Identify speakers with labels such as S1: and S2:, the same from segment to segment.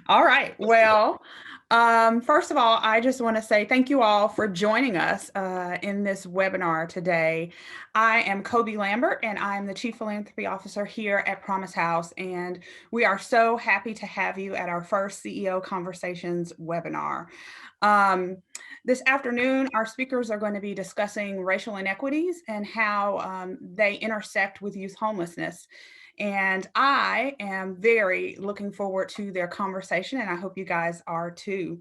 S1: All right. Well, first of all, I just want to say thank you all for joining us in this webinar today. I am Kobe Lambert, and I'm the Chief Philanthropy Officer here at Promise House, and we are so happy to have you at our first CEO Conversations webinar. Um, this afternoon, our speakers are going to be discussing racial inequities and how they intersect with youth homelessness. And I am very looking forward to their conversation, and I hope you guys are too.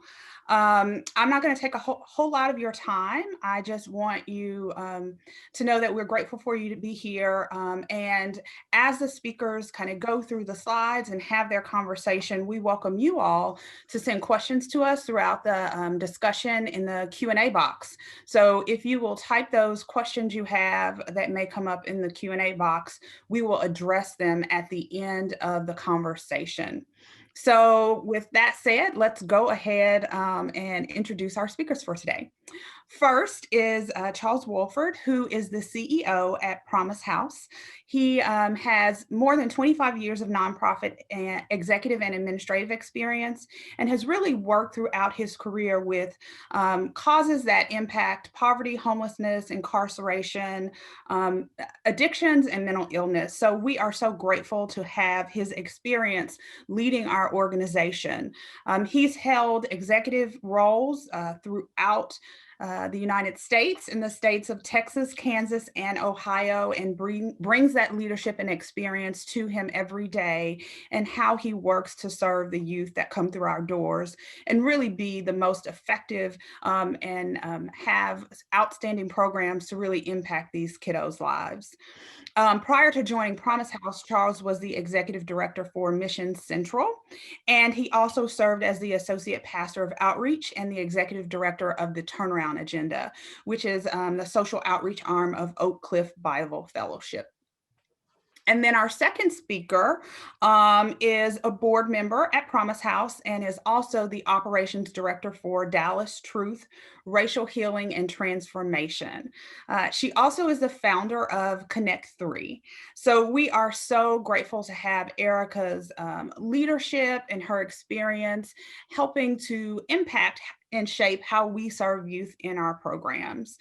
S1: I'm not going to take a whole lot of your time. I just want you to know that we're grateful for you to be here. And as the speakers kind of go through the slides and have their conversation, we welcome you all to send questions to us throughout the discussion in the Q&A box. So if you will type those questions you have that may come up in the Q&A box, we will address them at the end of the conversation. So with that said, let's go ahead and introduce our speakers for today. First is Charles Wolford, who is the CEO at Promise House. He has more than 25 years of nonprofit and executive and administrative experience, and has really worked throughout his career with causes that impact poverty, homelessness, incarceration, addictions, and mental illness. So we are so grateful to have his experience leading our organization. He's held executive roles throughout the United States, in the states of Texas, Kansas, and Ohio, and brings that leadership and experience to him every day, and how he works to serve the youth that come through our doors and really be the most effective and have outstanding programs to really impact these kiddos' lives. Prior to joining Promise House, Charles was the executive director for Mission Central, and he also served as the associate pastor of outreach and the executive director of the Turnaround Agenda, which is the social outreach arm of Oak Cliff Bible Fellowship. And then our second speaker is a board member at Promise House and is also the operations director for Dallas Truth, Racial Healing and Transformation. She also is the founder of Connect 3. So we are so grateful to have Erika's leadership and her experience helping to impact and shape how we serve youth in our programs.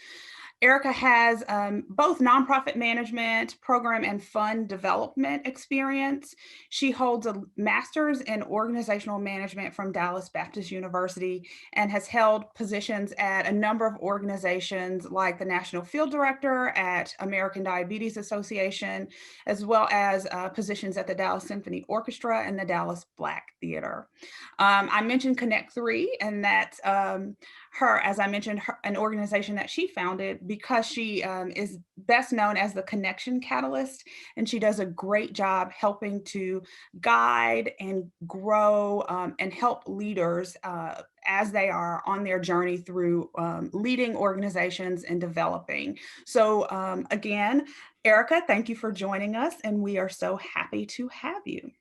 S1: Erika has both nonprofit management, program, and fund development experience. She holds a master's in organizational management from Dallas Baptist University and has held positions at a number of organizations like the National Field Director at American Diabetes Association, as well as positions at the Dallas Symphony Orchestra and the Dallas Black Theater. I mentioned Connect 3, and that's her, as I mentioned, an organization that she founded because she is best known as the connection catalyst, and she does a great job helping to guide and grow and help leaders as they are on their journey through leading organizations and developing. So again, Erika, thank you for joining us, and we are so happy to have you.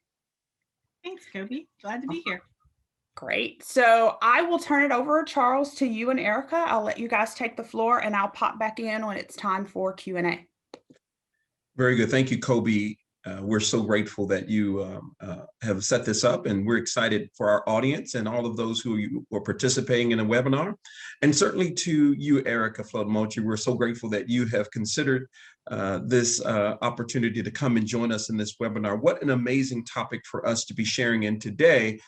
S2: Thanks, Kobe. Glad to be here.
S1: Great. So I will turn it over, Charles, to you and Erika. I'll let you guys take the floor, and I'll pop back in when it's time for Q&A.
S3: Very good. Thank you, Kobe. We're so grateful that you have set this up, and we're excited for our audience and all of those who are participating in the webinar. And certainly to you, Erika Flood-Moultrie, we're so grateful that you have considered this opportunity to come and join us in this webinar. What an amazing topic for us to be sharing in today.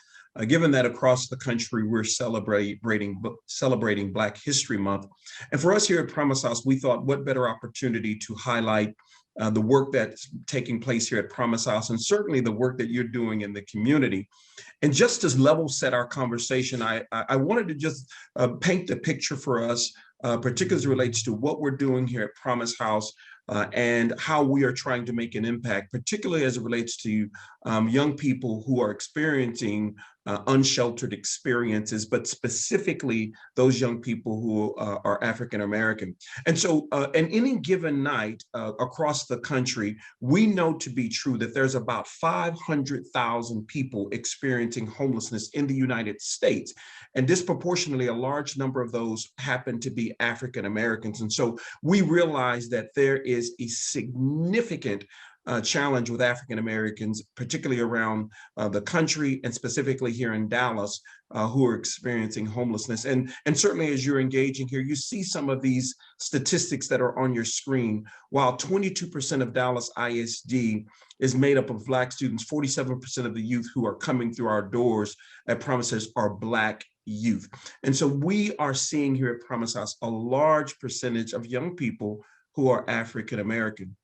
S3: Given that across the country, we're celebrating Black History Month. And for us here at Promise House, we thought what better opportunity to highlight the work that's taking place here at Promise House, and certainly the work that you're doing in the community. And just to level set our conversation, I wanted to just paint the picture for us, particularly as it relates to what we're doing here at Promise House, and how we are trying to make an impact, particularly as it relates to young people who are experiencing unsheltered experiences, but specifically those young people who are African American. And so in any given night across the country, we know to be true that there's about 500,000 people experiencing homelessness in the United States. And disproportionately, a large number of those happen to be African Americans. And so we realize that there is a significant challenge with African Americans, particularly around the country and specifically here in Dallas, who are experiencing homelessness. And certainly as you're engaging here, you see some of these statistics that are on your screen. While 22% of Dallas ISD is made up of Black students, 47% of the youth who are coming through our doors at Promise House are Black youth. And so we are seeing here at Promise House a large percentage of young people who are African American.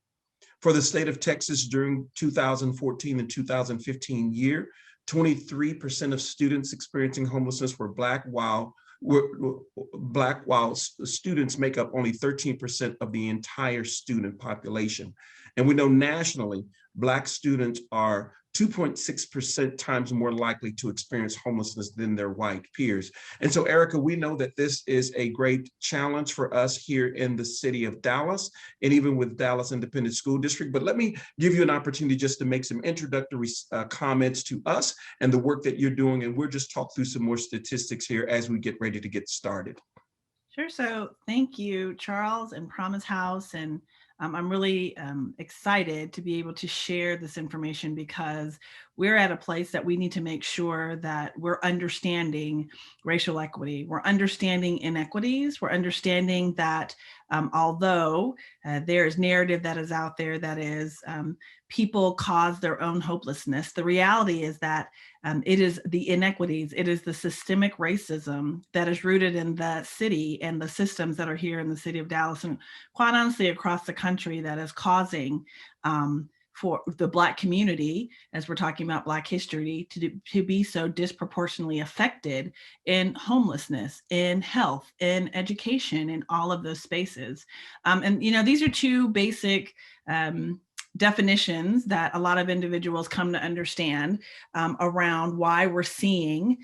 S3: For the state of Texas during 2014 and 2015 year, 23% of students experiencing homelessness were Black, while students make up only 13% of the entire student population. And we know nationally, Black students are 2.6% times more likely to experience homelessness than their white peers. And so, Erika, we know that this is a great challenge for us here in the city of Dallas and even with Dallas Independent School District. But let me give you an opportunity just to make some introductory comments to us and the work that you're doing. And we'll just talk through some more statistics here as we get ready to get started.
S2: Sure. So thank you, Charles and Promise House. And I'm really excited to be able to share this information because we're at a place that we need to make sure that we're understanding racial equity. We're understanding inequities. We're understanding that although there's narrative that is out there that is people cause their own hopelessness, the reality is that it is the inequities, it is the systemic racism that is rooted in the city and the systems that are here in the city of Dallas and quite honestly across the country that is causing for the Black community, as we're talking about Black history, to be so disproportionately affected in homelessness, in health, in education, in all of those spaces. And these are two basic definitions that a lot of individuals come to understand around why we're seeing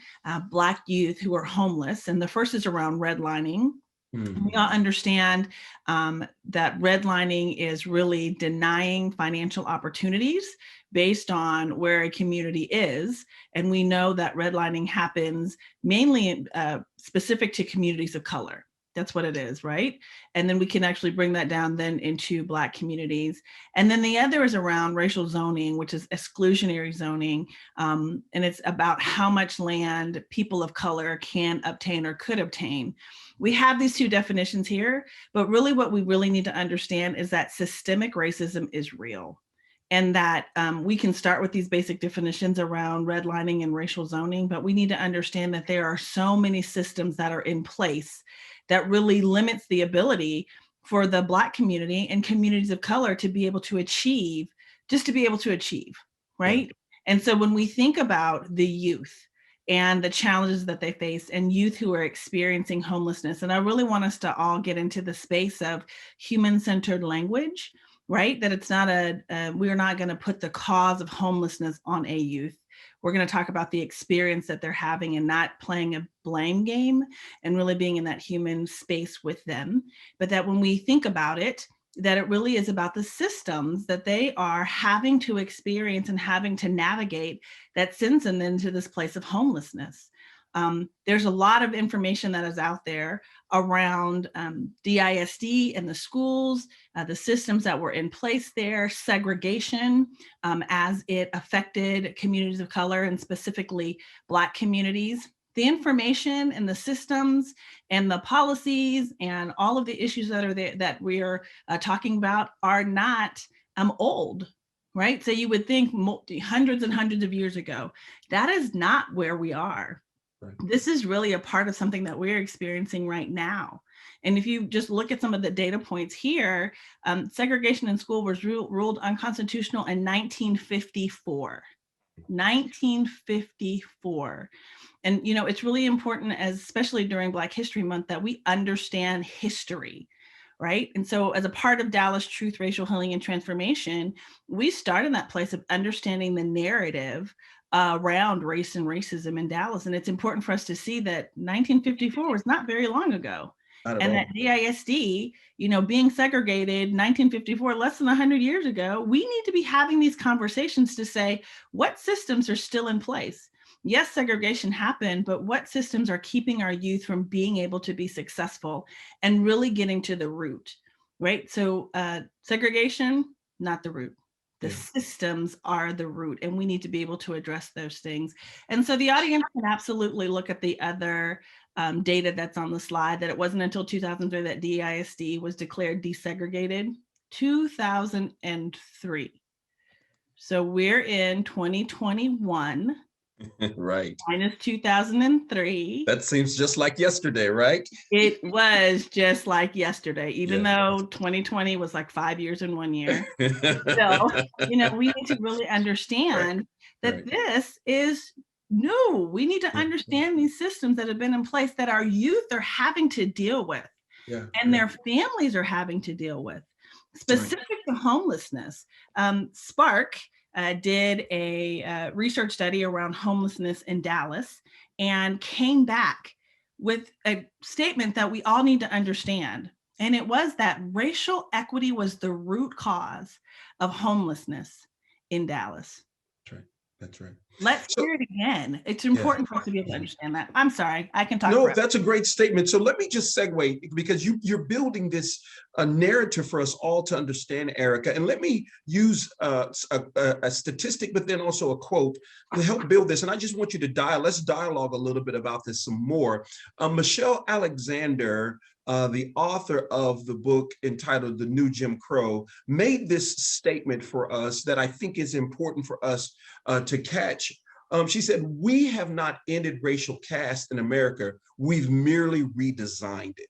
S2: Black youth who are homeless. And the first is around redlining. Mm-hmm. We all understand that redlining is really denying financial opportunities based on where a community is. And we know that redlining happens mainly specific to communities of color. That's what it is, right? And then we can actually bring that down then into Black communities. And then the other is around racial zoning, which is exclusionary zoning. And it's about how much land people of color can obtain or could obtain. We have these two definitions here, but really what we really need to understand is that systemic racism is real. And that we can start with these basic definitions around redlining and racial zoning, but we need to understand that there are so many systems that are in place that really limits the ability for the Black community and communities of color to be able to achieve, right? Yeah. And so when we think about the youth and the challenges that they face and youth who are experiencing homelessness, and I really want us to all get into the space of human-centered language, right? That it's not we're not going to put the cause of homelessness on a youth. We're going to talk about the experience that they're having and not playing a blame game and really being in that human space with them. But that when we think about it, that it really is about the systems that they are having to experience and having to navigate that sends them into this place of homelessness. There's a lot of information that is out there around DISD and the schools, the systems that were in place there, segregation as it affected communities of color and specifically Black communities. The information and the systems and the policies and all of the issues that are there that we are talking about are not old, right? So you would think hundreds and hundreds of years ago. That is not where we are. Right. This is really a part of something that we're experiencing right now. And if you just look at some of the data points here, segregation in school was ruled unconstitutional in 1954. 1954. And, it's really important, especially during Black History Month, that we understand history, right? And so as a part of Dallas Truth, Racial Healing, and Transformation, we start in that place of understanding the narrative around race and racism in Dallas. And it's important for us to see that 1954 was not very long ago. And that DISD, being segregated 1954, less than 100 years ago, we need to be having these conversations to say, what systems are still in place? Yes, segregation happened, but what systems are keeping our youth from being able to be successful and really getting to the root, right? So segregation, not the root. The systems are the root, and we need to be able to address those things. And so the audience can absolutely look at the other data that's on the slide, that it wasn't until 2003 that DISD was declared desegregated. 2003. So we're in 2021.
S3: Right.
S2: Minus 2003.
S3: That seems just like yesterday, right?
S2: It was just like yesterday, even though 2020 was like 5 years in 1 year. So, we need to really understand that this is new. We need to understand these systems that have been in place that our youth are having to deal with, and their families are having to deal with. Specific to homelessness, Spark did a research study around homelessness in Dallas and came back with a statement that we all need to understand. And it was that racial equity was the root cause of homelessness in Dallas.
S3: That's right.
S2: Let's hear it again. It's important for us to be able to understand that. I'm sorry, I can talk.
S3: No, that's a great statement. So let me just segue, because you're building this narrative for us all to understand, Erika. And let me use a statistic, but then also a quote to help build this. And I just want you to let's dialogue a little bit about this some more. Michelle Alexander, the author of the book entitled The New Jim Crow, made this statement for us that I think is important for us to catch. She said, "We have not ended racial caste in America. We've merely redesigned it."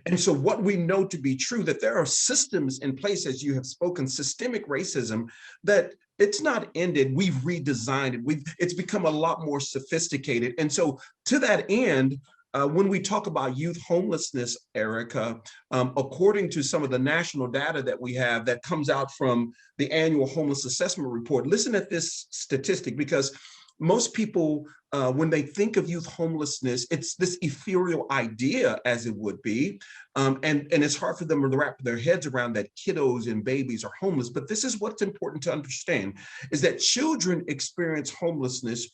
S3: And so what we know to be true, that there are systems in place, as you have spoken, systemic racism, that it's not ended, we've redesigned it. It's become a lot more sophisticated. And so to that end, when we talk about youth homelessness, Erika, according to some of the national data that we have that comes out from the annual homeless assessment report, listen at this statistic, because most people, when they think of youth homelessness, it's this ethereal idea, as it would be, and it's hard for them to wrap their heads around that kiddos and babies are homeless. But this is what's important to understand, is that children experiencing homelessness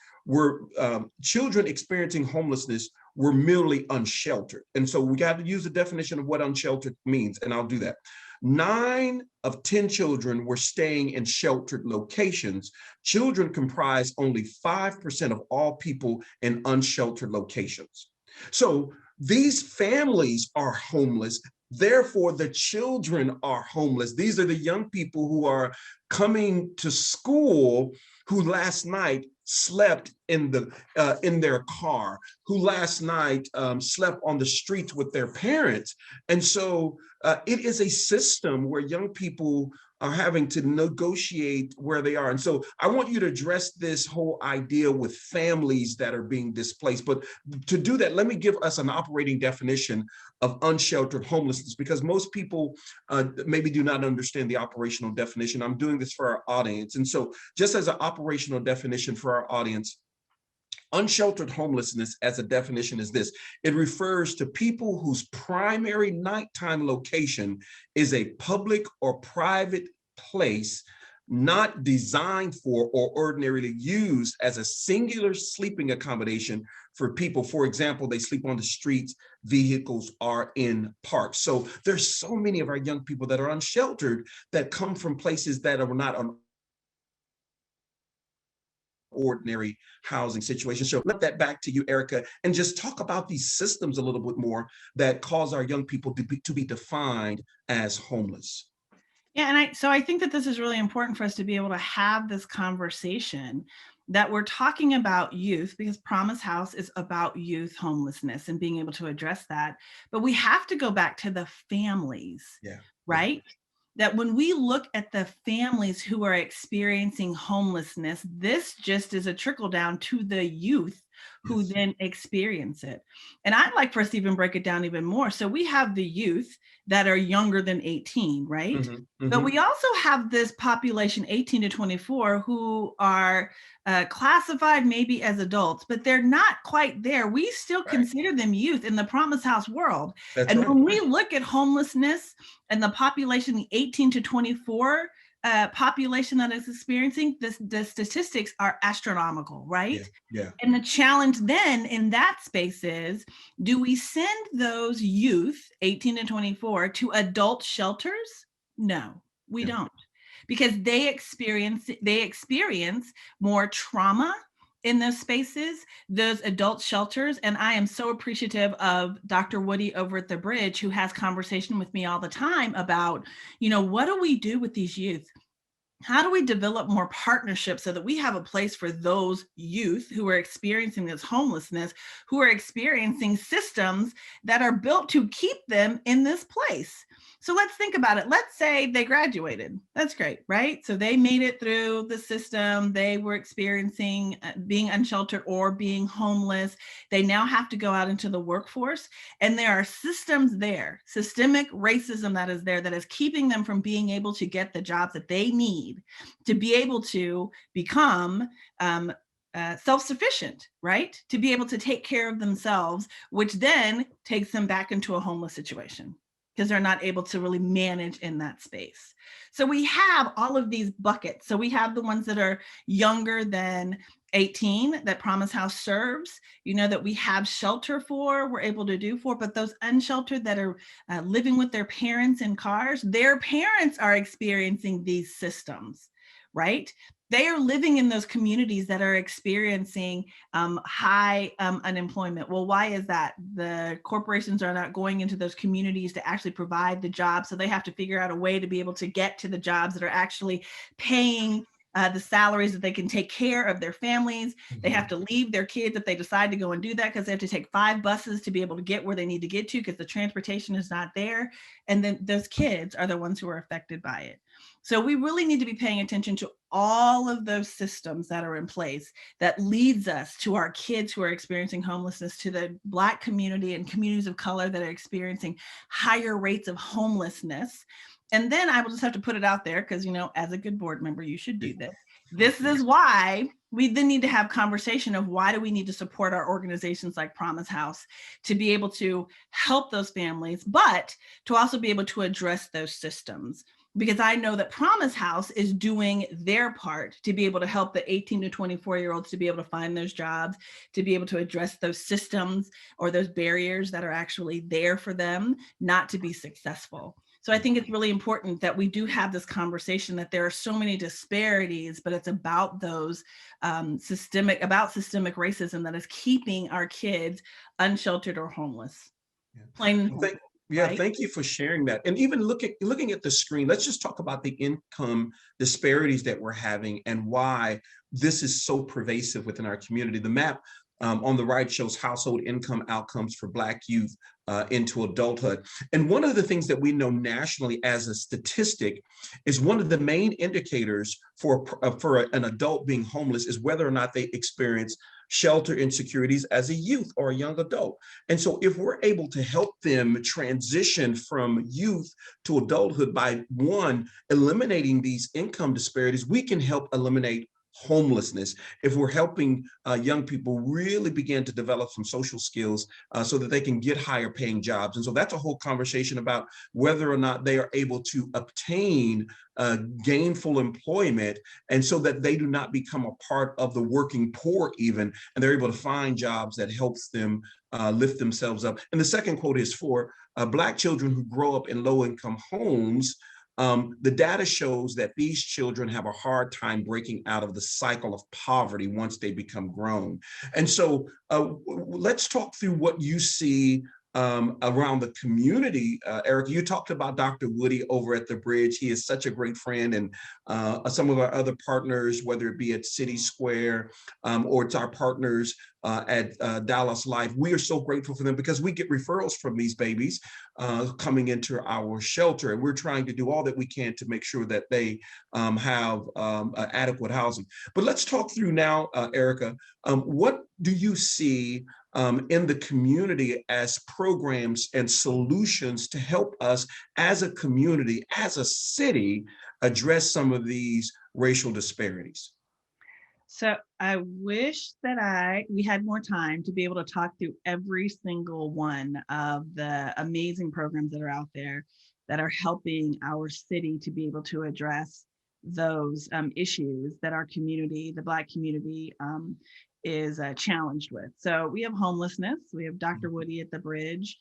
S3: were merely unsheltered. And so we got to use the definition of what unsheltered means, and I'll do that. 9 of 10 children were staying in sheltered locations. Children comprise only 5% of all people in unsheltered locations. So these families are homeless. Therefore, the children are homeless. These are the young people who are coming to school, who last night slept in their car, who last night slept on the streets with their parents. And so it is a system where young people are having to negotiate where they are. And so I want you to address this whole idea with families that are being displaced. But to do that, let me give us an operating definition of unsheltered homelessness, because most people maybe do not understand the operational definition. I'm doing this for our audience. And so just as an operational definition for our audience, unsheltered homelessness as a definition is this: it refers to people whose primary nighttime location is a public or private place not designed for or ordinarily used as a singular sleeping accommodation for people. For example, they sleep on the streets, vehicles are in parks. So there's so many of our young people that are unsheltered that come from places that are not on ordinary housing situation. So let that back to you, Erika, and just talk about these systems a little bit more that cause our young people to be defined as homeless.
S2: Yeah, and I think that this is really important for us to be able to have this conversation, that we're talking about youth, because Promise House is about youth homelessness and being able to address that. But we have to go back to the families, right? That when we look at the families who are experiencing homelessness, this just is a trickle down to the youth who then experience it. And I'd like for us to even break it down even more. So we have the youth that are younger than 18, right? But we also have this population 18 to 24 who are classified maybe as adults, but they're not quite there. We still consider them youth in the Promise House world. When we look at homelessness and the population 18 to 24 population that is experiencing this, the statistics are astronomical, right? And the challenge then in that space is, do we send those youth 18 to 24 to adult shelters? No, we don't. because they experience more trauma in those spaces, those adult shelters. And I am so appreciative of Dr. Woody over at the Bridge, who has conversation with me all the time about, what do we do with these youth? How do we develop more partnerships so that we have a place for those youth who are experiencing this homelessness, who are experiencing systems that are built to keep them in this place? So let's think about it. Let's say they graduated. That's great, right? So they made it through the system. They were experiencing being unsheltered or being homeless. They now have to go out into the workforce. And there are systems there, systemic racism that is there, that is keeping them from being able to get the jobs that they need to be able to become self-sufficient, right? To be able to take care of themselves, which then takes them back into a homeless situation because they're not able to really manage in that space. So we have all of these buckets. So we have the ones that are younger than 18 that Promise House serves, that we have shelter for, we're able to do for, but those unsheltered that are living with their parents in cars, their parents are experiencing these systems, right? They are living in those communities that are experiencing high unemployment. Well, why is that? The corporations are not going into those communities to actually provide the jobs. So they have to figure out a way to be able to get to the jobs that are actually paying the salaries that they can take care of their families. They have to leave their kids if they decide to go and do that, because they have to take 5 buses to be able to get where they need to get to, because the transportation is not there. And then those kids are the ones who are affected by it. So we really need to be paying attention to all of those systems that are in place that leads us to our kids who are experiencing homelessness, to the Black community and communities of color that are experiencing higher rates of homelessness. And then I will just have to put it out there because, as a good board member, you should do this. This is why we then need to have conversation of why do we need to support our organizations like Promise House to be able to help those families, but to also be able to address those systems. Because I know that Promise House is doing their part to be able to help the 18 to 24-year-olds to be able to find those jobs, to be able to address those systems or those barriers that are actually there for them not to be successful. So I think it's really important that we do have this conversation, that there are so many disparities, but it's about those systemic racism that is keeping our kids unsheltered or homeless. Plain.
S3: Yeah, thank you for sharing that. And even looking at the screen, let's just talk about the income disparities that we're having and why this is so pervasive within our community. The map on the right shows household income outcomes for Black youth into adulthood. And one of the things that we know nationally as a statistic is one of the main indicators for an adult being homeless is whether or not they experience shelter insecurities as a youth or a young adult. And so if we're able to help them transition from youth to adulthood by, one, eliminating these income disparities, we can help eliminate homelessness. If we're helping young people really begin to develop some social skills so that they can get higher paying jobs. And so that's a whole conversation about whether or not they are able to obtain gainful employment, and so that they do not become a part of the working poor even, and they're able to find jobs that helps them lift themselves up. And the second quote is for Black children who grow up in low-income homes. The data shows that these children have a hard time breaking out of the cycle of poverty once they become grown. And so let's talk through what you see around the community. Errika, you talked about Dr. Woody over at the Bridge. He is such a great friend, and some of our other partners, whether it be at City Square or it's our partners at Dallas Life, we are so grateful for them because we get referrals from these babies coming into our shelter, and we're trying to do all that we can to make sure that they have adequate housing. But let's talk through now, Errika, what do you see in the community as programs and solutions to help us as a community, as a city, address some of these racial disparities?
S2: So I wish that we had more time to be able to talk through every single one of the amazing programs that are out there that are helping our city to be able to address those issues that our community, the Black community, is challenged with. So we have homelessness, we have Dr. Woody at the Bridge,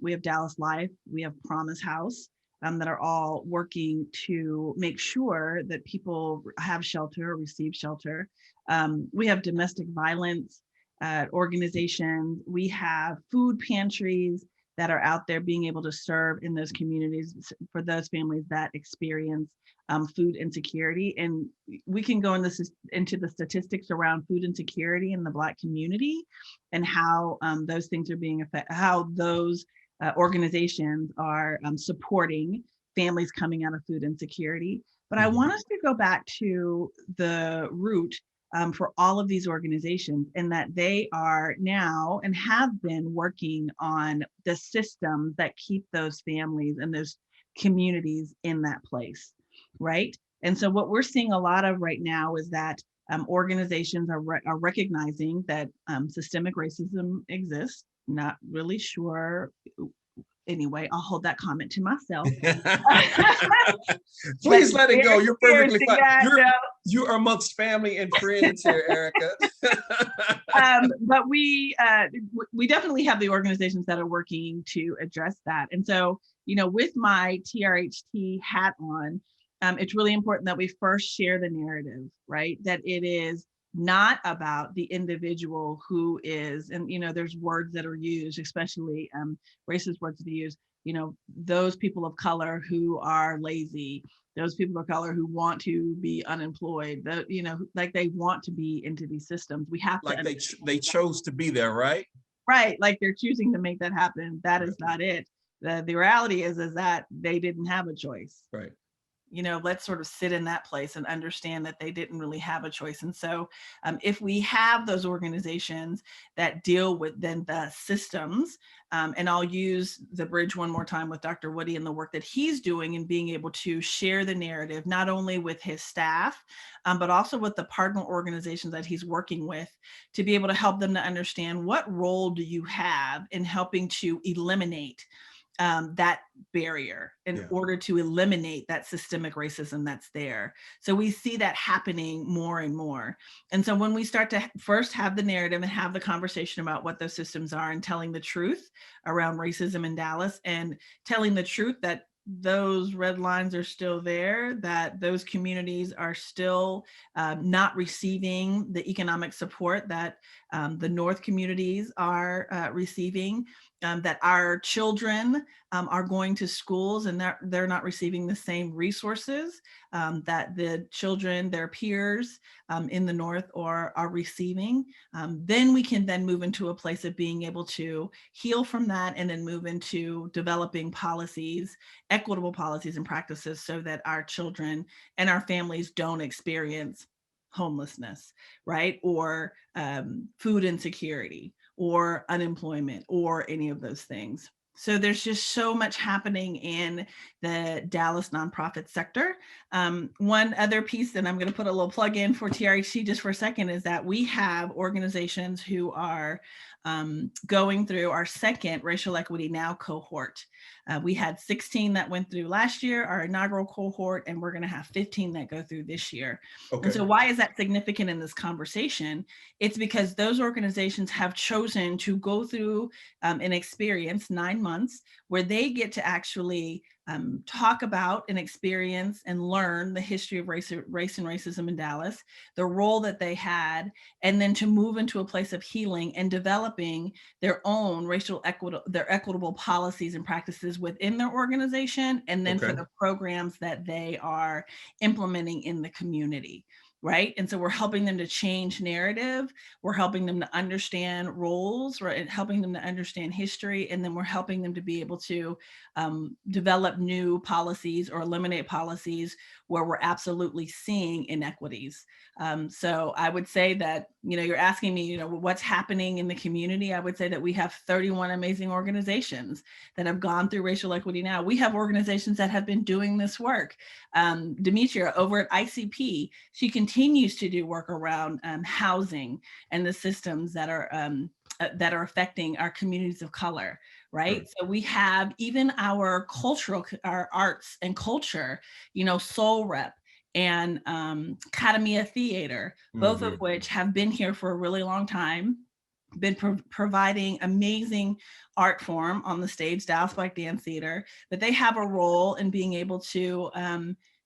S2: we have Dallas Life, we have Promise House, that are all working to make sure that people have shelter or receive shelter. We have domestic violence organizations. We have food pantries that are out there being able to serve in those communities for those families that experience food insecurity. And we can go into the statistics around food insecurity in the Black community and how those things are being affected, how those organizations are supporting families coming out of food insecurity. But I want us to go back to the root for all of these organizations, and that they are now and have been working on the systems that keep those families and those communities in that place, right? And so what we're seeing a lot of right now is that organizations are recognizing that systemic racism exists. Not really sure. Anyway, I'll hold that comment to myself.
S3: Please let it go. You're perfectly fine.
S2: No.
S3: You are amongst family and friends here, Erika.
S2: But we definitely have the organizations that are working to address that. And so, with my TRHT hat on, it's really important that we first share the narrative, right? That it is not about the individual who is, and there's words that are used, especially racist words that are used, those people of color who are lazy, those people of color who want to be unemployed, like they want to be into these systems. We have
S3: like
S2: to
S3: they chose to be there, right?
S2: Right, like they're choosing to make that happen. That is not it. The reality is that they didn't have a choice.
S3: Right.
S2: Let's sort of sit in that place and understand that they didn't really have a choice. And so if we have those organizations that deal with then the systems, and I'll use the bridge one more time with Dr. Woody and the work that he's doing and being able to share the narrative, not only with his staff, but also with the partner organizations that he's working with, to be able to help them to understand what role do you have in helping to eliminate that barrier in order to eliminate that systemic racism that's there. So we see that happening more and more. And so when we start to first have the narrative and have the conversation about what those systems are and telling the truth around racism in Dallas, and telling the truth that those red lines are still there, that those communities are still not receiving the economic support that the North communities are receiving, that our children are going to schools and they're not receiving the same resources that the children, their peers in the North are receiving, then we can then move into a place of being able to heal from that and then move into developing policies, equitable policies and practices, so that our children and our families don't experience homelessness, right? Or food insecurity or unemployment or any of those things. So there's just so much happening in the Dallas nonprofit sector. One other piece, and I'm going to put a little plug in for TRHC just for a second, is that we have organizations who are going through our second Racial Equity Now cohort. We had 16 that went through last year, our inaugural cohort, and we're going to have 15 that go through this year. Okay. And so why is that significant in this conversation? It's because those organizations have chosen to go through an experience, 9 months, where they get to actually talk about and experience and learn the history of race and racism in Dallas, the role that they had, and then to move into a place of healing and developing their own their equitable policies and practices within their organization, and then for the programs that they are implementing in the community. Right. And so we're helping them to change narrative. We're helping them to understand roles, right? Helping them to understand history. And then we're helping them to be able to develop new policies or eliminate policies where we're absolutely seeing inequities. So I would say that, you're asking me, what's happening in the community. I would say that we have 31 amazing organizations that have gone through Racial Equity Now. We have organizations that have been doing this work. Demetria over at ICP, she continues to do work around housing and the systems that are affecting our communities of color, right? So we have even our arts and culture, Soul Rep and Academia Theater, both of which have been here for a really long time. been providing amazing art form on the stage, Dallas Black Dance Theater, that they have a role in being able to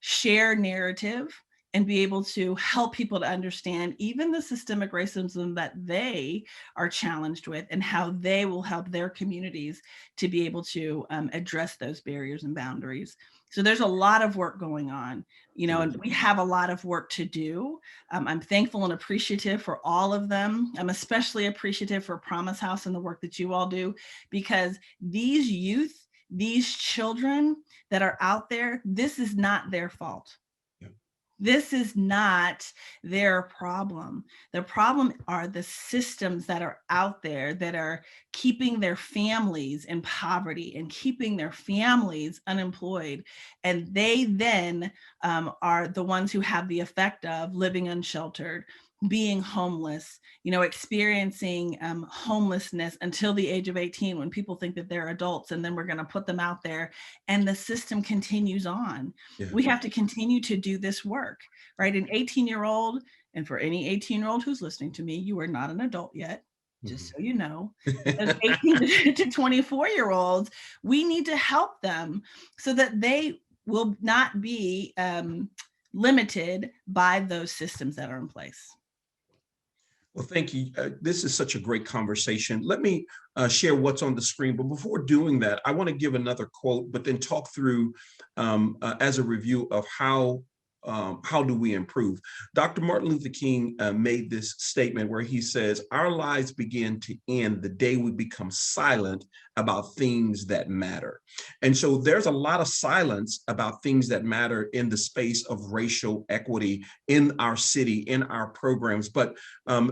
S2: share narrative and be able to help people to understand even the systemic racism that they are challenged with and how they will help their communities to be able to address those barriers and boundaries. So there's a lot of work going on, you know, and we have a lot of work to do. I'm thankful and appreciative for all of them. I'm especially appreciative for Promise House and the work that you all do, because these youth, these children that are out there, this is not their fault. This is not their problem. The problem are the systems that are out there that are keeping their families in poverty and keeping their families unemployed. And they then are the ones who have the effect of living unsheltered, being homeless, you know, experiencing homelessness until the age of 18 when people think that they're adults, and then we're going to put them out there and the system continues on. Yeah. We have to continue to do this work, right? An 18-year-old, and for any 18-year-old who's listening to me, you are not an adult yet, just so you know. Those 18 to 24-year-olds, we need to help them so that they will not be limited by those systems that are in place.
S3: Well, thank you. This is such a great conversation. Let me share what's on the screen. But before doing that, I want to give another quote, but then talk through as a review of how do we improve? Dr. Martin Luther King made this statement where he says, our lives begin to end the day we become silent about things that matter. And so there's a lot of silence about things that matter in the space of racial equity in our city, in our programs. But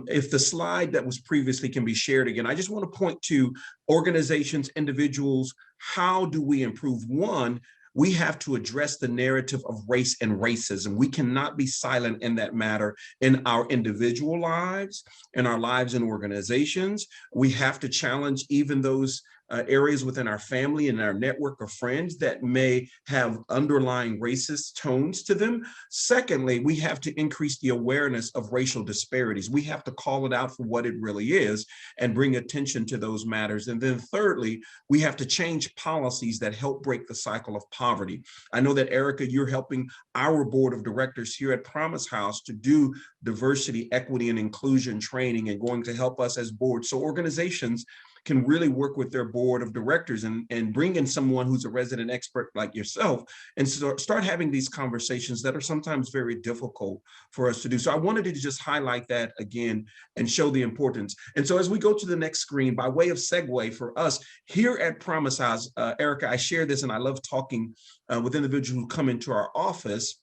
S3: if the slide that was previously can be shared again, I just want to point to organizations, individuals. How do we improve? One, we have to address the narrative of race and racism. We cannot be silent in that matter in our individual lives, in our lives in organizations. We have to challenge even those areas within our family and our network of friends that may have underlying racist tones to them. Secondly, we have to increase the awareness of racial disparities. We have to call it out for what it really is and bring attention to those matters. And then thirdly, we have to change policies that help break the cycle of poverty. I know that, Erika, you're helping our board of directors here at Promise House to do diversity, equity, and inclusion training and going to help us as boards. So organizations can really work with their board of directors and bring in someone who's a resident expert like yourself and start having these conversations that are sometimes very difficult for us to do. So I wanted to just highlight that again and show the importance. And so as we go to the next screen, by way of segue for us here at Promise House, Erika, I share this and I love talking with individuals who come into our office,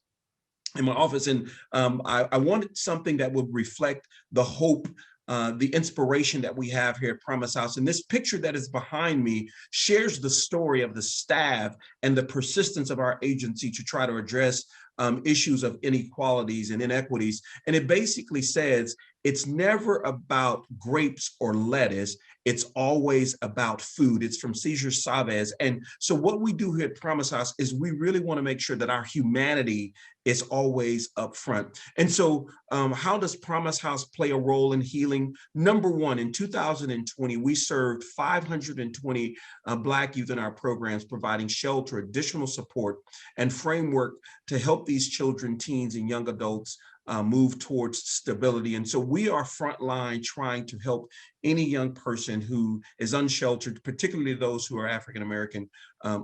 S3: in my office, and I wanted something that would reflect the hope, the inspiration that we have here at Promise House. And this picture that is behind me shares the story of the staff and the persistence of our agency to try to address issues of inequalities and inequities. And it basically says, it's never about grapes or lettuce. It's always about food. It's from Cesar Chavez. And so what we do here at Promise House is we really want to make sure that our humanity is always up front. And so how does Promise House play a role in healing? Number one, in 2020, we served 520 Black youth in our programs, providing shelter, additional support, and framework to help these children, teens, and young adults move towards stability. And so we are frontline trying to help any young person who is unsheltered, particularly those who are African-American,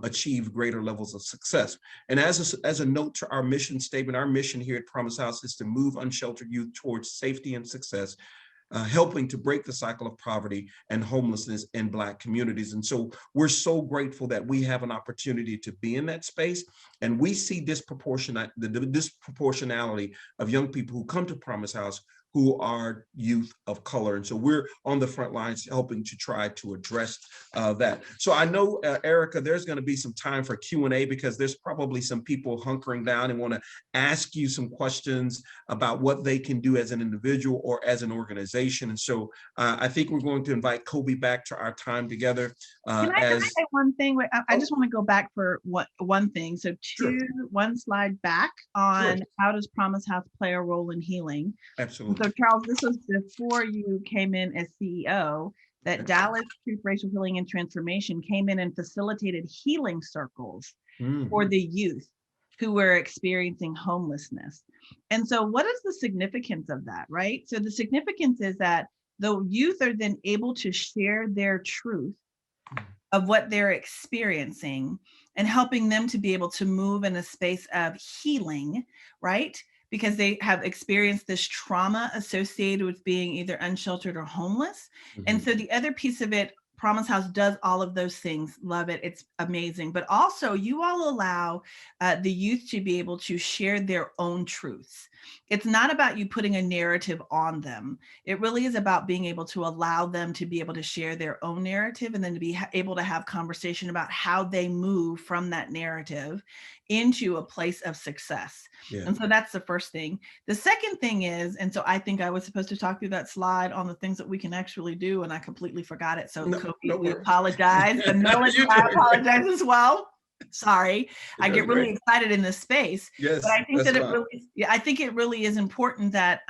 S3: achieve greater levels of success. And as a note to our mission statement, our mission here at Promise House is to move unsheltered youth towards safety and success, helping to break the cycle of poverty and homelessness in Black communities. And so we're so grateful that we have an opportunity to be in that space. And we see the disproportionality of young people who come to Promise House who are youth of color. And so we're on the front lines helping to try to address that. So I know, Erika, there's going to be some time for Q&A because there's probably some people hunkering down and want to ask you some questions about what they can do as an individual or as an organization. And so I think we're going to invite Kobe back to our time together.
S2: Can I say one thing? I just want to go back for one thing. So one slide back on how does Promise House play a role in healing?
S3: Absolutely.
S2: so Charles, this was before you came in as CEO, that Dallas Truth, Racial Healing and Transformation came in and facilitated healing circles for the youth who were experiencing homelessness. And so what is the significance of that, right? So the significance is that the youth are then able to share their truth of what they're experiencing and helping them to be able to move in a space of healing, right? Because they have experienced this trauma associated with being either unsheltered or homeless. And so the other piece of it, Promise House does all of those things. Love it. It's amazing. But also you all allow the youth to be able to share their own truths. It's not about you putting a narrative on them. It really is about being able to allow them to be able to share their own narrative and then to be able to have conversation about how they move from that narrative into a place of success. Yeah. And so that's the first thing. The second thing is, and so I think I was supposed to talk through that slide on the things that we can actually do, and I completely forgot it. So Kobe, we apologize. And Melanie, I apologize as well. Sorry, I get really excited in this space. Yes, but I think that I think it really is important that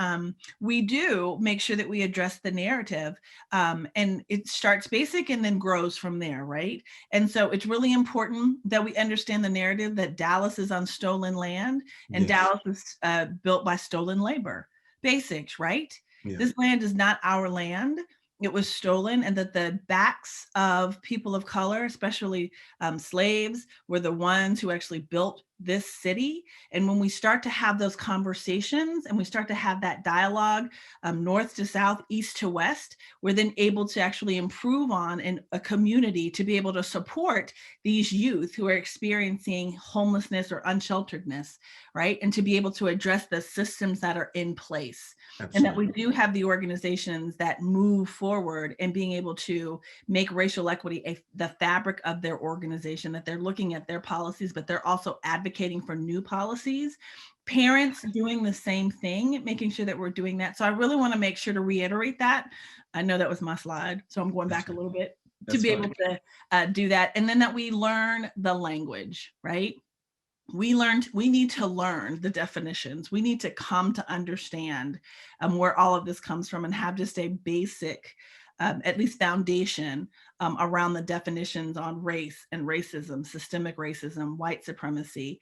S2: we do make sure that we address the narrative, and it starts basic and then grows from there, right? And so it's really important that we understand the narrative that Dallas is on stolen land and Dallas is built by stolen labor. Basics, right? Yeah. This land is not our land. It was stolen, and that the backs of people of color, especially slaves, were the ones who actually built this city. And when we start to have those conversations and we start to have that dialogue, north to south, east to west, we're then able to actually improve on in a community to be able to support these youth who are experiencing homelessness or unshelteredness, right? And to be able to address the systems that are in place. Absolutely. And that we do have the organizations that move forward and being able to make racial equity the fabric of their organization, that they're looking at their policies, but they're also advocating for new policies. Parents doing the same thing, making sure that we're doing that. So I really want to make sure to reiterate that. I know that was my slide, so I'm going back a little bit to be able to do that. And then that we learn the language, right? We need to learn the definitions. We need to come to understand where all of this comes from and have just a basic, at least foundation around the definitions on race and racism, systemic racism, white supremacy,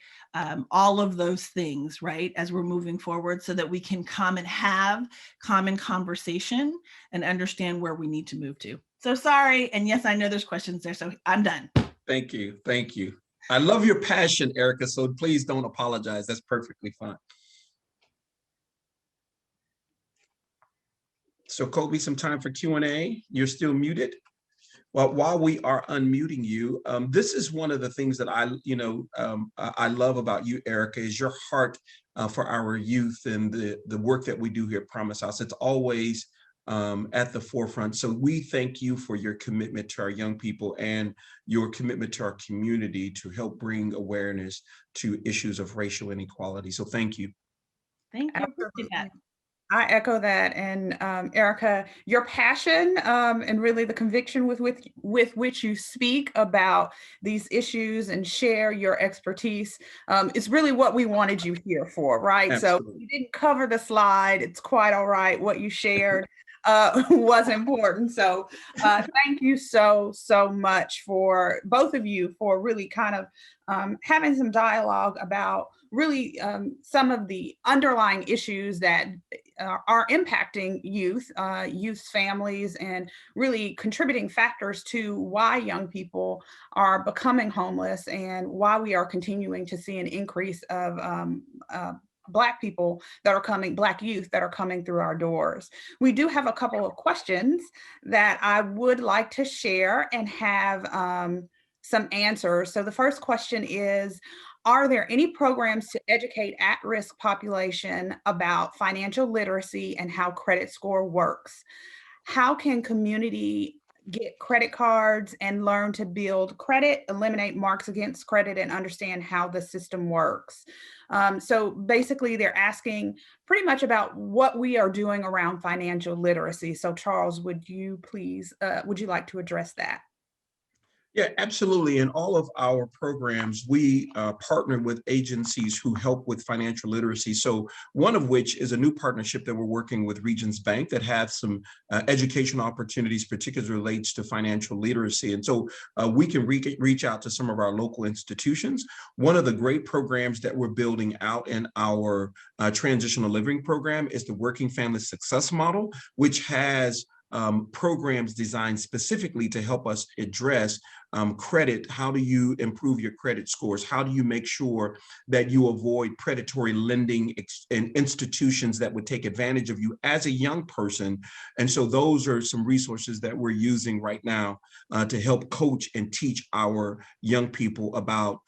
S2: all of those things, right? As we're moving forward so that we can come and have common conversation and understand where we need to move to. So sorry. And yes, I know there's questions there, so I'm done.
S3: Thank you. Thank you. I love your passion, Erika, so please don't apologize. That's perfectly fine. So Kobe, some time for Q&A. You're still muted. Well, while we are unmuting you, this is one of the things that I love about you, Erika, is your heart for our youth and the work that we do here at Promise House. It's always at the forefront. So we thank you for your commitment to our young people and your commitment to our community to help bring awareness to issues of racial inequality. So thank you.
S2: Thank you.
S1: I echo that. And Erika, your passion and really the conviction with which you speak about these issues and share your expertise is really what we wanted you here for, right? Absolutely. So you didn't cover the slide. It's quite all right. What you shared was important. So thank you so much for both of you for really kind of having some dialogue about really some of the underlying issues that are impacting youth families, and really contributing factors to why young people are becoming homeless and why we are continuing to see an increase of Black people that are coming, Black youth that are coming through our doors. We do have a couple of questions that I would like to share and have some answers. So the first question is, are there any programs to educate at-risk population about financial literacy and how credit score works? How can community get credit cards and learn to build credit, eliminate marks against credit, and understand how the system works? So basically they're asking pretty much about what we are doing around financial literacy. So Charles, would you like to address that?
S3: Yeah, absolutely. In all of our programs, we partner with agencies who help with financial literacy. So one of which is a new partnership that we're working with Regions Bank that have some educational opportunities, particularly relates to financial literacy. And so we can reach out to some of our local institutions. One of the great programs that we're building out in our transitional living program is the Working Family Success Model, which has programs designed specifically to help us address credit. How do you improve your credit scores? How do you make sure that you avoid predatory lending and institutions that would take advantage of you as a young person? And so those are some resources that we're using right now to help coach and teach our young people about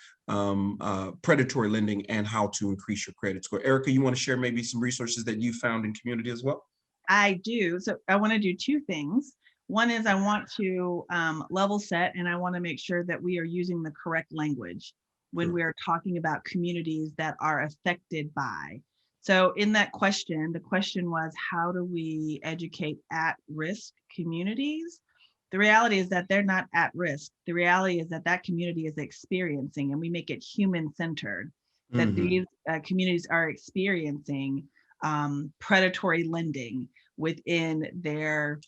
S3: predatory lending and how to increase your credit score. Erika, you want to share maybe some resources that you found in community as well?
S2: I do. So I want to do two things. One is I want to level set, and I want to make sure that we are using the correct language when
S3: Sure.
S2: we are talking about communities that are affected by. So in that question, the question was, how do we educate at-risk communities? The reality is that they're not at risk. The reality is that that community is experiencing, and we make it human-centered, that these communities are experiencing predatory lending within their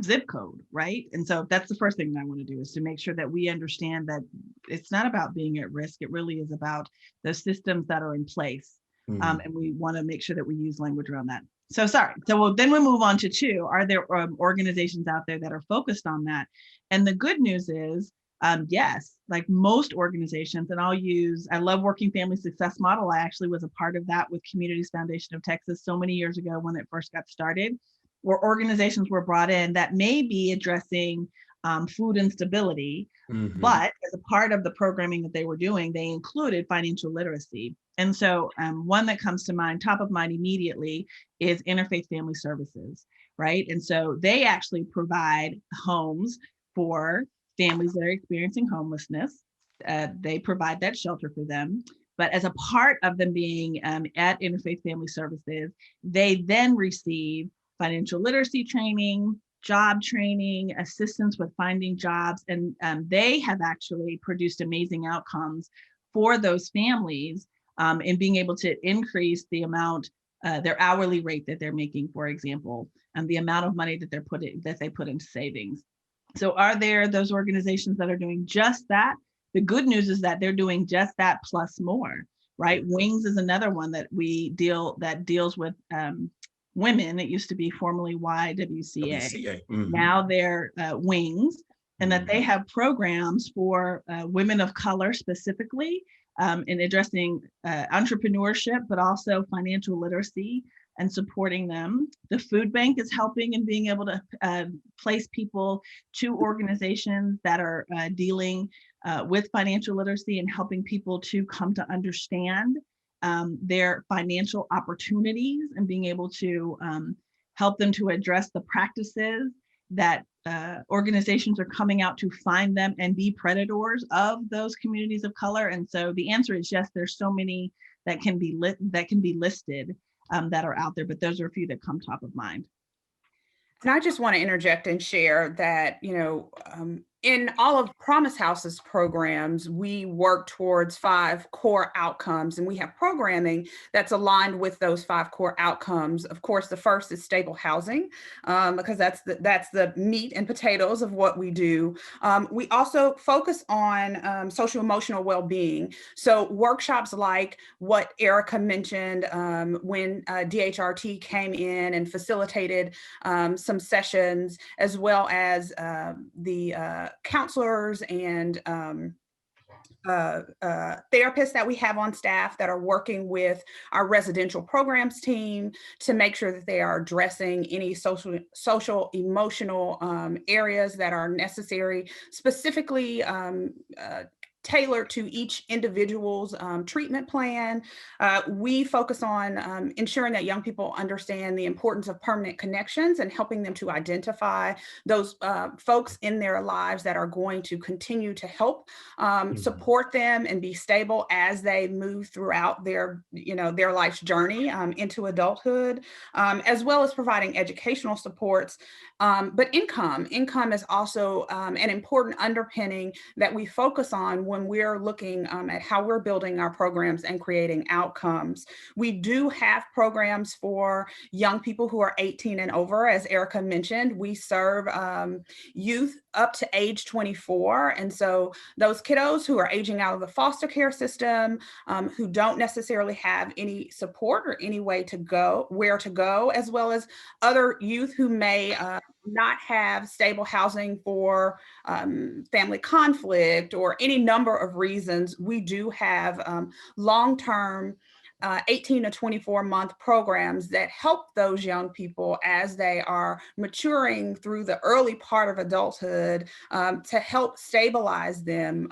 S2: zip code, right? And so that's the first thing that I want to do, is to make sure that we understand that it's not about being at risk. It really is about the systems that are in place. And we want to make sure that we use language around that. So sorry. So then we move on to two. Are there organizations out there that are focused on that? And the good news is, yes, like most organizations, and I love Working Family Success Model. I actually was a part of that with Communities Foundation of Texas so many years ago when it first got started, where organizations were brought in that may be addressing food instability, but as a part of the programming that they were doing, they included financial literacy. And so one that comes to mind, top of mind immediately, is Interfaith Family Services, right? And so they actually provide homes for families that are experiencing homelessness. They provide that shelter for them. But as a part of them being at Interfaith Family Services, they then receive financial literacy training, job training, assistance with finding jobs. And they have actually produced amazing outcomes for those families in being able to increase the amount, their hourly rate that they're making, for example, and the amount of money that they put into savings. So are there those organizations that are doing just that? The good news is that they're doing just that plus more, right? Wings is another one that deals with women. It used to be formerly YWCA. Now they're Wings, and that they have programs for women of color specifically in addressing entrepreneurship, but also financial literacy and supporting them. The food bank is helping in being able to place people to organizations that are dealing with financial literacy and helping people to come to understand their financial opportunities and being able to help them to address the practices that organizations are coming out to find them and be predators of those communities of color. And so the answer is yes, there's so many that can be listed that are out there, but those are a few that come top of mind.
S1: And I just want to interject and share that, in all of Promise House's programs, we work towards 5 core outcomes, and we have programming that's aligned with those 5 core outcomes. Of course, the first is stable housing, because that's the meat and potatoes of what we do. We also focus on social emotional well-being. So workshops like what Erika mentioned when DHRT came in and facilitated some sessions, as well as the counselors and therapists that we have on staff that are working with our residential programs team to make sure that they are addressing any social emotional areas that are necessary, specifically tailored to each individual's treatment plan. We focus on ensuring that young people understand the importance of permanent connections and helping them to identify those folks in their lives that are going to continue to help support them and be stable as they move throughout their life's journey into adulthood, as well as providing educational supports. But income is also an important underpinning that we focus on when we're looking at how we're building our programs and creating outcomes. We do have programs for young people who are 18 and over. As Erika mentioned, we serve youth up to age 24. And so those kiddos who are aging out of the foster care system, who don't necessarily have any support or any way to go, where to go, as well as other youth who may not have stable housing for family conflict or any number of reasons. We do have long-term 18 to 24 month programs that help those young people as they are maturing through the early part of adulthood, to help stabilize them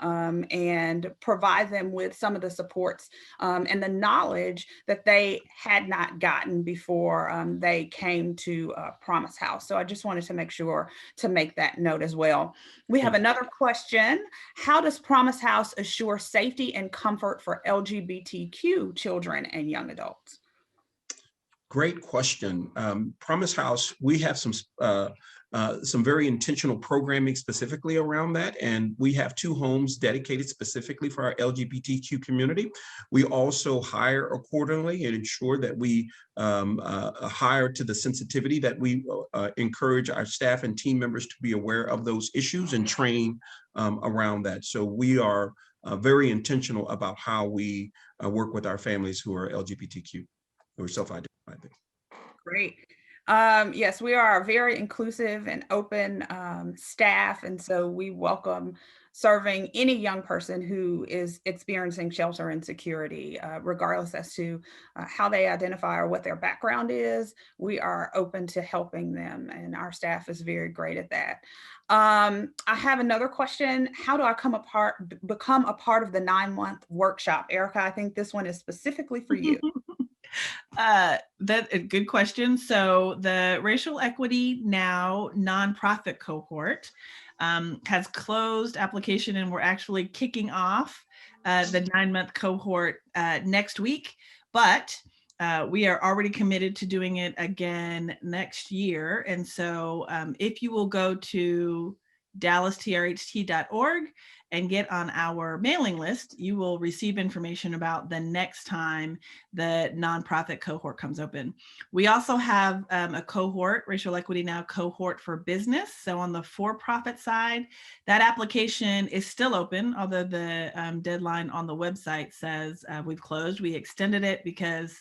S1: and provide them with some of the supports and the knowledge that they had not gotten before they came to Promise House. So I just wanted to make sure to make that note as well. We have another question. How does Promise House assure safety and comfort for LGBTQ children and young adults?
S3: Great question. Promise House, we have some very intentional programming specifically around that, and we have 2 homes dedicated specifically for our LGBTQ community. We also hire accordingly and ensure that we hire to the sensitivity that we encourage our staff and team members to be aware of those issues and train around that. So we are very intentional about how we work with our families who are LGBTQ, who are self-identified.
S1: Great. Yes, we are a very inclusive and open staff, and so we welcome serving any young person who is experiencing shelter insecurity, regardless as to how they identify or what their background is. We are open to helping them, and our staff is very great at that. I have another question. How do I become a part of the 9-month workshop? Erika, I think this one is specifically for you.
S2: That's a good question. So the Racial Equity Now nonprofit cohort has closed application, and we're actually kicking off the 9-month cohort next week. But we are already committed to doing it again next year. And so if you will go to dallastrht.org and get on our mailing list, you will receive information about the next time the nonprofit cohort comes open. We also have a cohort, Racial Equity Now cohort for business. So on the for-profit side, that application is still open, although the deadline on the website says we've closed. We extended it because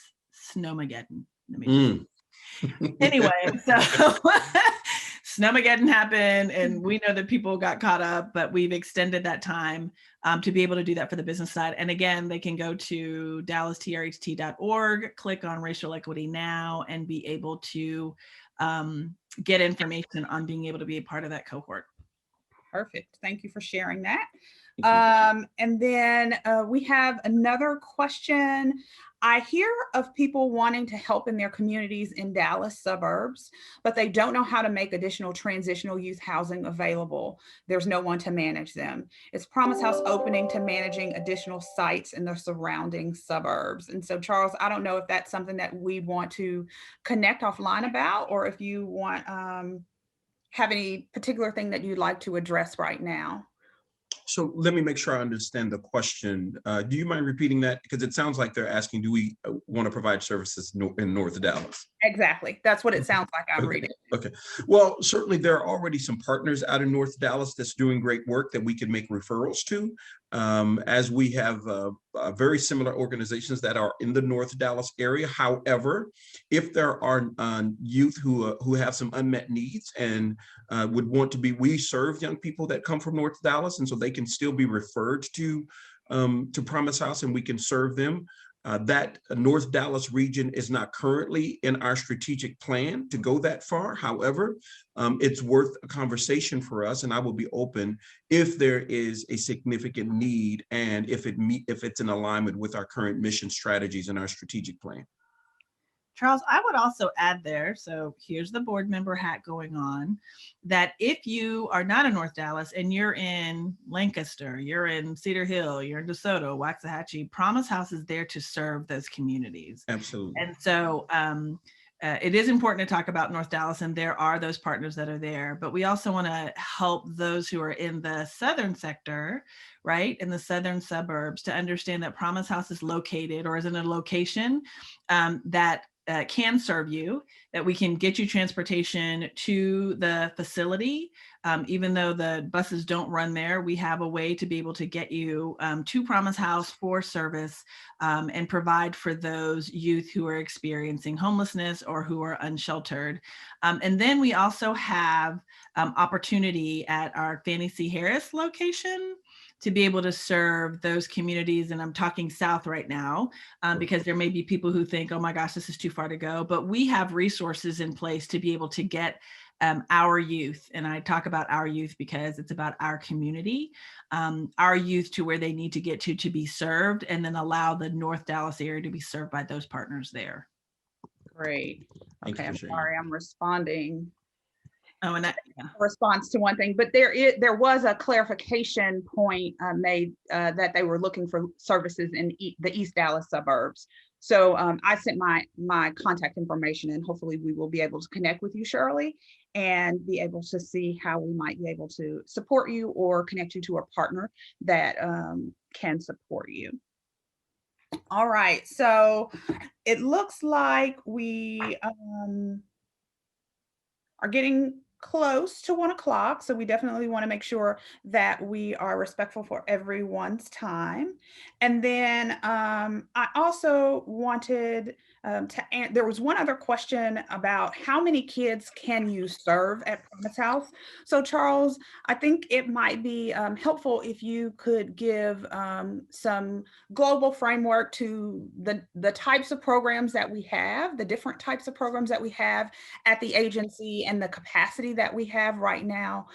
S2: Snowmageddon. Anyway, so Snowmageddon happened, and we know that people got caught up, but we've extended that time to be able to do that for the business side. And again, they can go to dallastrht.org, click on Racial Equity Now, and be able to get information on being able to be a part of that cohort.
S1: Perfect. Thank you for sharing that. And then we have another question. I hear of people wanting to help in their communities in Dallas suburbs, but they don't know how to make additional transitional youth housing available. There's no one to manage them. Is Promise House opening to managing additional sites in the surrounding suburbs? And so, Charles, I don't know if that's something that we want to connect offline about, or if you want have any particular thing that you'd like to address right now.
S3: So let me make sure I understand the question. Do you mind repeating that? Because it sounds like they're asking, do we want to provide services in North Dallas?
S1: Exactly. That's what it sounds like I'm reading.
S3: Okay. Well, certainly there are already some partners out in North Dallas that's doing great work that we can make referrals to, as we have very similar organizations that are in the North Dallas area. However, if there are youth who have some unmet needs and would want to be, we serve young people that come from North Dallas, and so they can still be referred to Promise House, and we can serve them. That North Dallas region is not currently in our strategic plan to go that far. However, it's worth a conversation for us, and I will be open if there is a significant need and if it's in alignment with our current mission strategies and our strategic plan.
S2: Charles, I would also add there, so here's the board member hat going on, that if you are not in North Dallas and you're in Lancaster, you're in Cedar Hill, you're in DeSoto, Waxahachie, Promise House is there to serve those communities.
S3: Absolutely.
S2: And so it is important to talk about North Dallas, and there are those partners that are there, but we also want to help those who are in the southern sector, right, in the southern suburbs, to understand that Promise House is located or is in a location that can serve you, that we can get you transportation to the facility. Even though the buses don't run there, we have a way to be able to get you to Promise House for service and provide for those youth who are experiencing homelessness or who are unsheltered. And then we also have opportunity at our Fannie C. Harris location to be able to serve those communities. And I'm talking South right now, because there may be people who think, oh my gosh, this is too far to go, but we have resources in place to be able to get our youth, and I talk about our youth because it's about our community, our youth to where they need to get to be served, and then allow the North Dallas area to be served by those partners there.
S1: Great. Okay, I'm
S3: sharing.
S1: sorry, I'm responding.
S2: Oh, and that,
S1: response to one thing, but there was a clarification point made that they were looking for services in the East Dallas suburbs. So I sent my contact information, and hopefully we will be able to connect with you, Shirley, and be able to see how we might be able to support you or connect you to a partner that can support you. All right, so it looks like we are getting close to 1 o'clock. So we definitely want to make sure that we are respectful for everyone's time. And then I also wanted there was one other question about how many kids can you serve at Promise House? So Charles, I think it might be helpful if you could give some global framework to the types of programs that we have, the different types of programs that we have at the agency, and the capacity that we have right now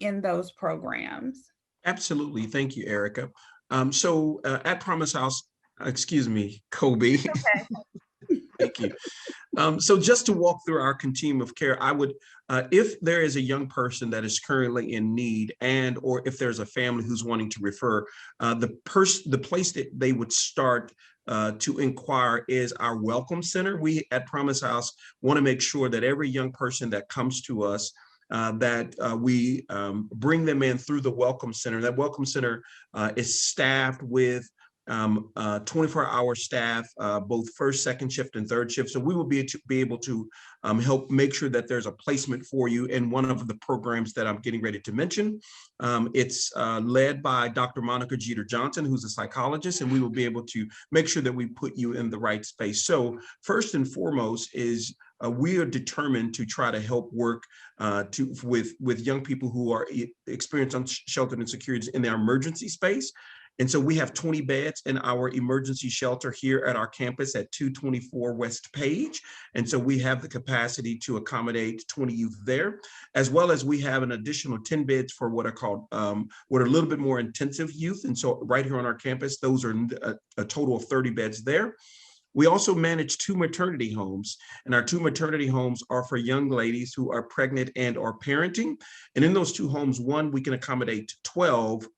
S1: in those programs.
S3: Absolutely. Thank you, Erika. So at Promise House, excuse me, Kobe.
S1: Okay.
S3: Thank you. So just to walk through our continuum of care, I would, if there is a young person that is currently in need, and or if there's a family who's wanting to refer, the place that they would start to inquire is our Welcome Center. We at Promise House want to make sure that every young person that comes to us, that we bring them in through the Welcome Center. That Welcome Center is staffed with 24-hour staff, both first, second shift, and third shift. So we will be able to help make sure that there's a placement for you in one of the programs that I'm getting ready to mention. It's led by Dr. Monica Jeter Johnson, who's a psychologist, and we will be able to make sure that we put you in the right space. So first and foremost is we are determined to try to help work with young people who are experiencing sheltered insecurities in their emergency space. And so we have 20 beds in our emergency shelter here at our campus at 224 West Page. And so we have the capacity to accommodate 20 youth there, as well as we have an additional 10 beds for what are called, what are a little bit more intensive youth. And so right here on our campus, those are a total of 30 beds there. We also manage 2 maternity homes, and our 2 maternity homes are for young ladies who are pregnant and or parenting. And in those 2 homes, one, we can accommodate 12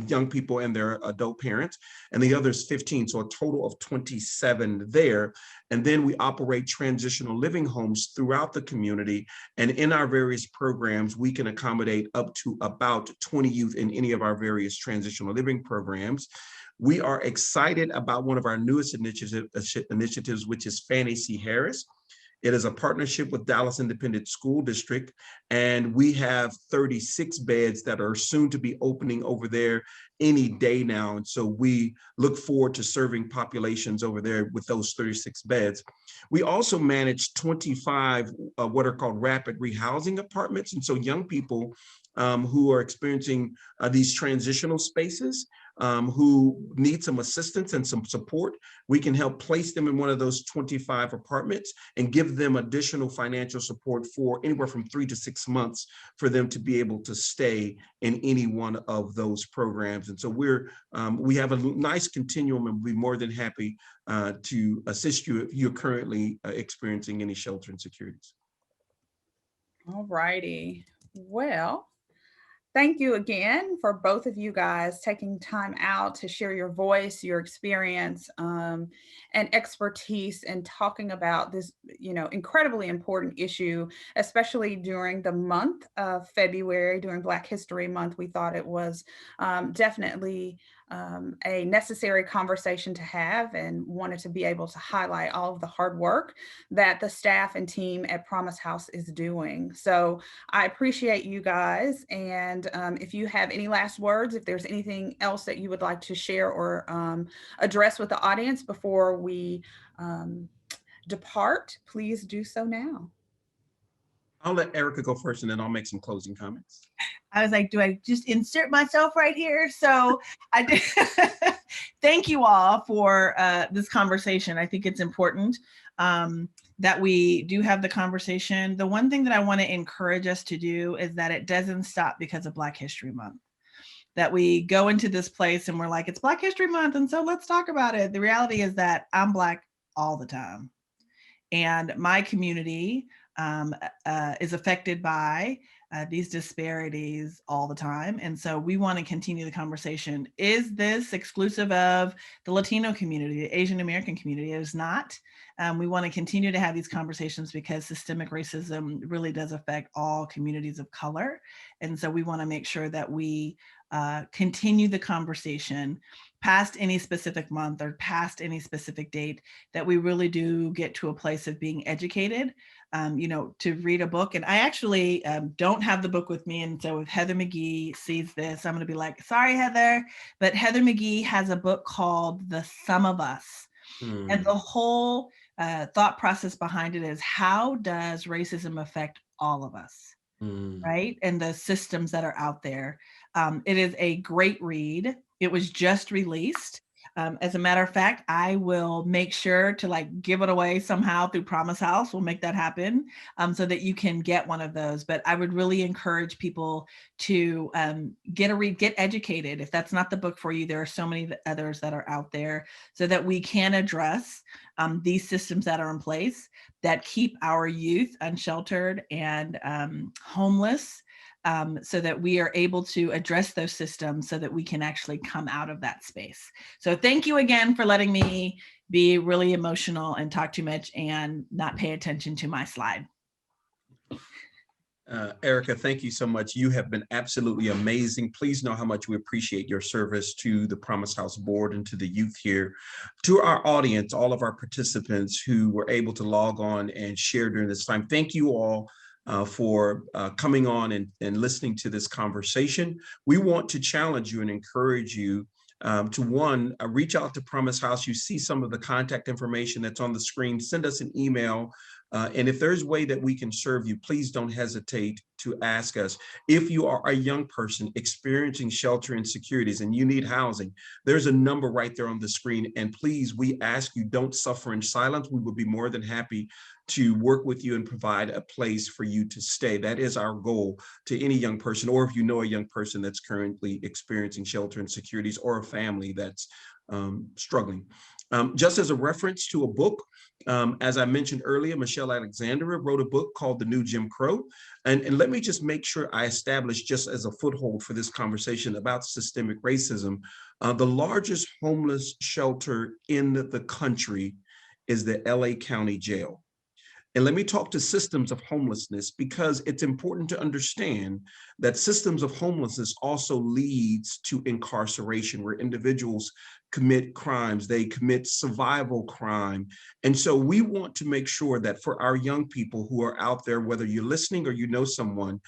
S3: young people and their adult parents, and the other is 15, so a total of 27 there. And then we operate transitional living homes throughout the community, and in our various programs, we can accommodate up to about 20 youth in any of our various transitional living programs. We are excited about one of our newest initiatives, which is Fannie C. Harris. It is a partnership with Dallas Independent School District, and we have 36 beds that are soon to be opening over there any day now. And so we look forward to serving populations over there with those 36 beds. We also manage 25 what are called rapid rehousing apartments. And so young people who are experiencing these transitional spaces, who need some assistance and some support, we can help place them in one of those 25 apartments and give them additional financial support for anywhere from 3 to 6 months for them to be able to stay in any one of those programs. And so we have a nice continuum, and we'll be more than happy to assist you if you're currently experiencing any shelter insecurities.
S1: All righty. Well, thank you again for both of you guys taking time out to share your voice, your experience, and expertise in talking about this, incredibly important issue, especially during the month of February, during Black History Month. We thought it was definitely a necessary conversation to have, and wanted to be able to highlight all of the hard work that the staff and team at Promise House is doing. So I appreciate you guys. And if you have any last words, if there's anything else that you would like to share or address with the audience before we depart, please do so now.
S3: I'll let Erika go first, and then I'll make some closing comments.
S2: I was like, do I just insert myself right here? So I did. Thank you all for this conversation. I think it's important that we do have the conversation. The one thing that I want to encourage us to do is that it doesn't stop because of Black History Month. That we go into this place and we're like, it's Black History Month, and so let's talk about it. The reality is that I'm Black all the time. And my community is affected by these disparities all the time. And so we want to continue the conversation. Is this exclusive of the Latino community, the Asian American community? It is not. We want to continue to have these conversations because systemic racism really does affect all communities of color. And so we want to make sure that we continue the conversation past any specific month or past any specific date, that we really do get to a place of being educated, to read a book. And I actually don't have the book with me. And so if Heather McGee sees this, I'm going to be like, sorry, Heather, but Heather McGee has a book called The Sum of Us. And the whole thought process behind it is, how does racism affect all of us? Right? And the systems that are out there. It is a great read. It was just released. As a matter of fact, I will make sure to give it away somehow through Promise House. We'll make that happen so that you can get one of those. But I would really encourage people to get educated. If that's not the book for you, there are so many others that are out there, so that we can address these systems that are in place that keep our youth unsheltered and homeless. So that we are able to address those systems so that we can actually come out of that space. So thank you again for letting me be really emotional and talk too much and not pay attention to my slide.
S3: Erika, thank you so much. You have been absolutely amazing. Please know how much we appreciate your service to the Promise House board and to the youth here. To our audience, all of our participants who were able to log on and share during this time, thank you all for coming on and listening to this conversation. We want to challenge you and encourage you to reach out to Promise House. You see some of the contact information that's on the screen. Send us an email. And if there's a way that we can serve you, please don't hesitate to ask us. If you are a young person experiencing shelter insecurities and you need housing, there's a number right there on the screen. And please, we ask you, don't suffer in silence. We would be more than happy to work with you and provide a place for you to stay. That is our goal to any young person, or if you know a young person that's currently experiencing shelter insecurities, or a family that's struggling. Just as a reference to a book, as I mentioned earlier, Michelle Alexandra wrote a book called The New Jim Crow. And let me just make sure I establish, just as a foothold for this conversation about systemic racism, the largest homeless shelter in the country is the LA County Jail. And let me talk to systems of homelessness, because it's important to understand that systems of homelessness also leads to incarceration, where individuals commit crimes, they commit survival crime. And so we want to make sure that for our young people who are out there, whether you're listening or you know someone,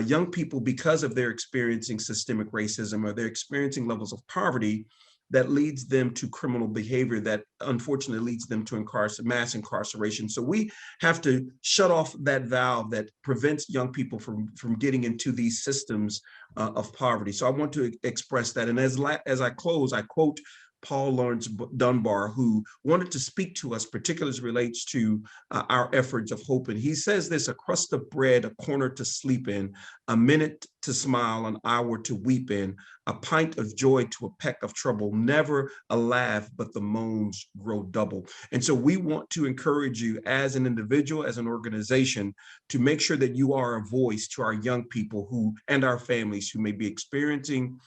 S3: young people, because of their experiencing systemic racism or they're experiencing levels of poverty, that leads them to criminal behavior that unfortunately leads them to mass incarceration. So we have to shut off that valve that prevents young people from getting into these systems of poverty. So I want to express that. And as I close, I quote Paul Lawrence Dunbar, who wanted to speak to us, particularly as it relates to our efforts of hope. And he says this: a crust of bread, a corner to sleep in, a minute to smile, an hour to weep in, a pint of joy to a peck of trouble, never a laugh, but the moans grow double. And so we want to encourage you as an individual, as an organization, to make sure that you are a voice to our young people and our families who may be experiencing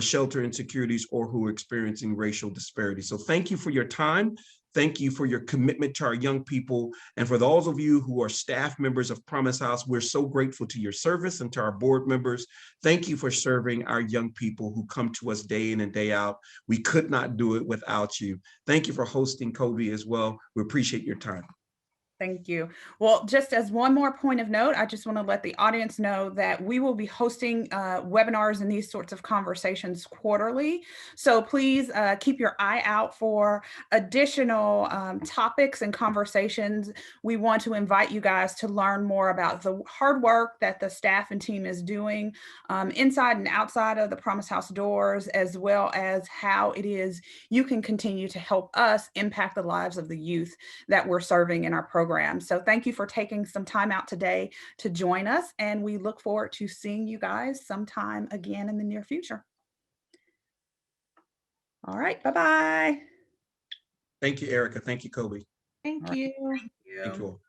S3: shelter insecurities or who are experiencing racial disparity. So thank you for your time. Thank you for your commitment to our young people. And for those of you who are staff members of Promise House, we're so grateful to your service, and to our board members. Thank you for serving our young people who come to us day in and day out. We could not do it without you. Thank you for hosting, Kobe, as well. We appreciate your time.
S1: Thank you. Well, just as one more point of note, I just want to let the audience know that we will be hosting webinars and these sorts of conversations quarterly. So please keep your eye out for additional topics and conversations. We want to invite you guys to learn more about the hard work that the staff and team is doing inside and outside of the Promise House doors, as well as how it is you can continue to help us impact the lives of the youth that we're serving in our program. So thank you for taking some time out today to join us, and we look forward to seeing you guys sometime again in the near future. All right, bye-bye.
S3: Thank you, Erika. Thank you, Kobe.
S2: Thank you.
S1: Thank you.
S3: Thank you all.